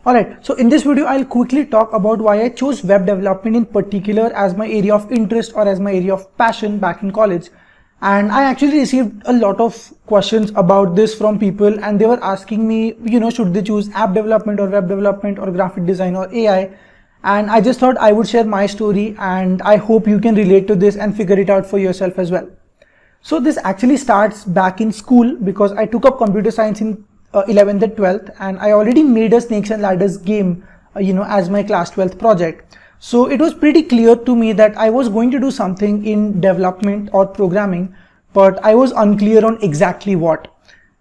Alright, so in this video I'll quickly talk about why I chose web development in particular as my area of interest or as my area of passion back in college. And I actually received a lot of questions about this from people, and they were asking me, should they choose app development or web development or graphic design or AI? And I just thought I would share my story, and I hope you can relate to this and figure it out for yourself as well. So this actually starts back in school because I took up computer science in 11th and 12th, and I already made a snakes and ladders game as my class 12th project. So it was pretty clear to me that I was going to do something in development or programming, but I was unclear on exactly what.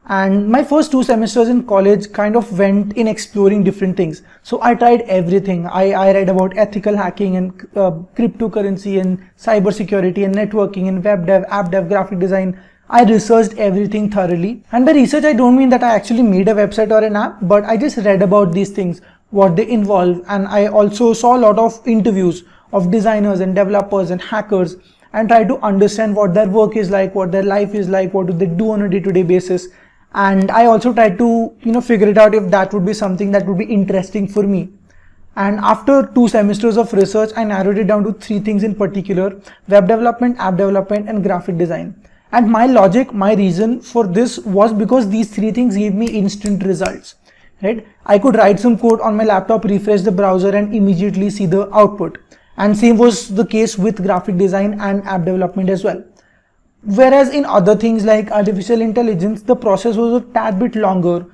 And my first 2 semesters in college kind of went in exploring different things. So I tried everything. I read about ethical hacking and cryptocurrency and cybersecurity and networking and web dev, app dev, graphic design. I researched everything thoroughly. And by research, I don't mean that I actually made a website or an app, but I just read about these things, what they involve. And I also saw a lot of interviews of designers and developers and hackers and tried to understand what their work is like, what their life is like, what do they do on a day-to-day basis. And I also tried to, figure it out if that would be something that would be interesting for me. And after 2 semesters of research, I narrowed it down to 3 things in particular: web development, app development, and graphic design. And my logic, my reason for this was because these 3 things gave me instant results, right? I could write some code on my laptop, refresh the browser, and immediately see the output. And same was the case with graphic design and app development as well. Whereas in other things like artificial intelligence, the process was a tad bit longer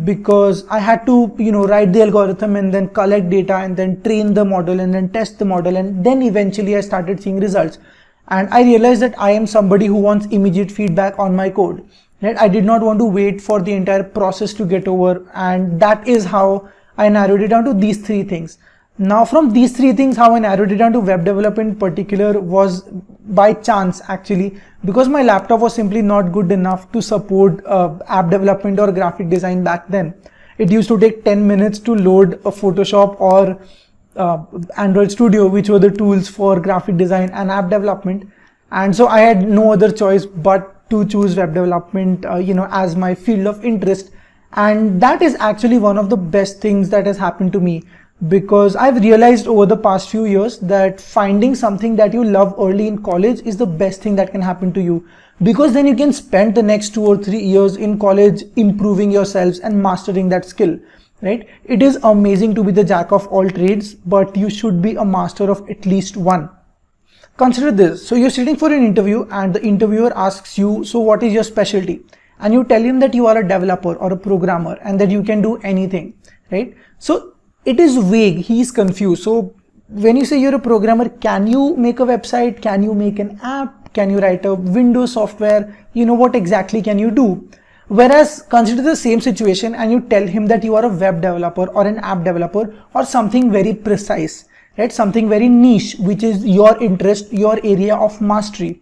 because I had to, write the algorithm and then collect data and then train the model and then test the model, and then eventually I started seeing results. And I realized that I am somebody who wants immediate feedback on my code, right? I did not want to wait for the entire process to get over, and that is how I narrowed it down to these 3 things. Now from these 3 things, how I narrowed it down to web development in particular was by chance actually, because my laptop was simply not good enough to support app development or graphic design back then. It used to take 10 minutes to load a Photoshop or Android Studio, which were the tools for graphic design and app development. And so I had no other choice but to choose web development, as my field of interest. And that is actually one of the best things that has happened to me, because I've realized over the past few years that finding something that you love early in college is the best thing that can happen to you, because then you can spend the next 2 or 3 years in college improving yourselves and mastering that skill, right? It is amazing to be the jack of all trades, but you should be a master of at least one. Consider this. So you're sitting for an interview and the interviewer asks you, so what is your specialty? And you tell him that you are a developer or a programmer and that you can do anything, right? So it is vague. He is confused. So when you say you're a programmer, can you make a website? Can you make an app? Can you write a Windows software? What exactly can you do? Whereas consider the same situation and you tell him that you are a web developer or an app developer or something very precise, right? Something very niche, which is your interest, your area of mastery.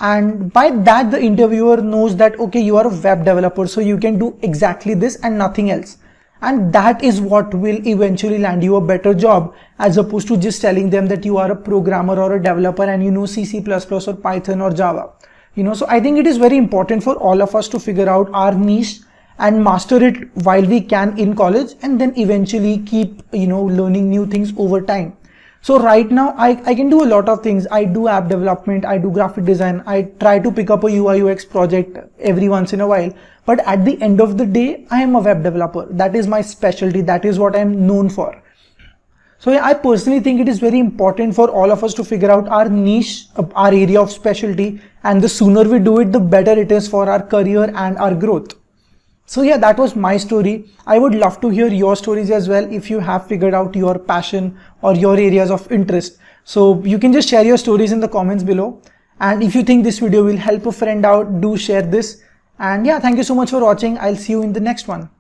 And by that, the interviewer knows that, okay, you are a web developer, so you can do exactly this and nothing else. And that is what will eventually land you a better job, as opposed to just telling them that you are a programmer or a developer and you know C, C++ or Python or Java. So I think it is very important for all of us to figure out our niche and master it while we can in college, and then eventually keep, learning new things over time. So right now I can do a lot of things. I do app development, I do graphic design, I try to pick up a UI UX project every once in a while. But at the end of the day, I am a web developer. That is my specialty. That is what I am known for. So I personally think it is very important for all of us to figure out our niche, our area of specialty, and the sooner we do it, the better it is for our career and our growth. So yeah, that was my story. I would love to hear your stories as well if you have figured out your passion or your areas of interest. So you can just share your stories in the comments below. And if you think this video will help a friend out, do share this. And yeah, thank you so much for watching. I'll see you in the next one.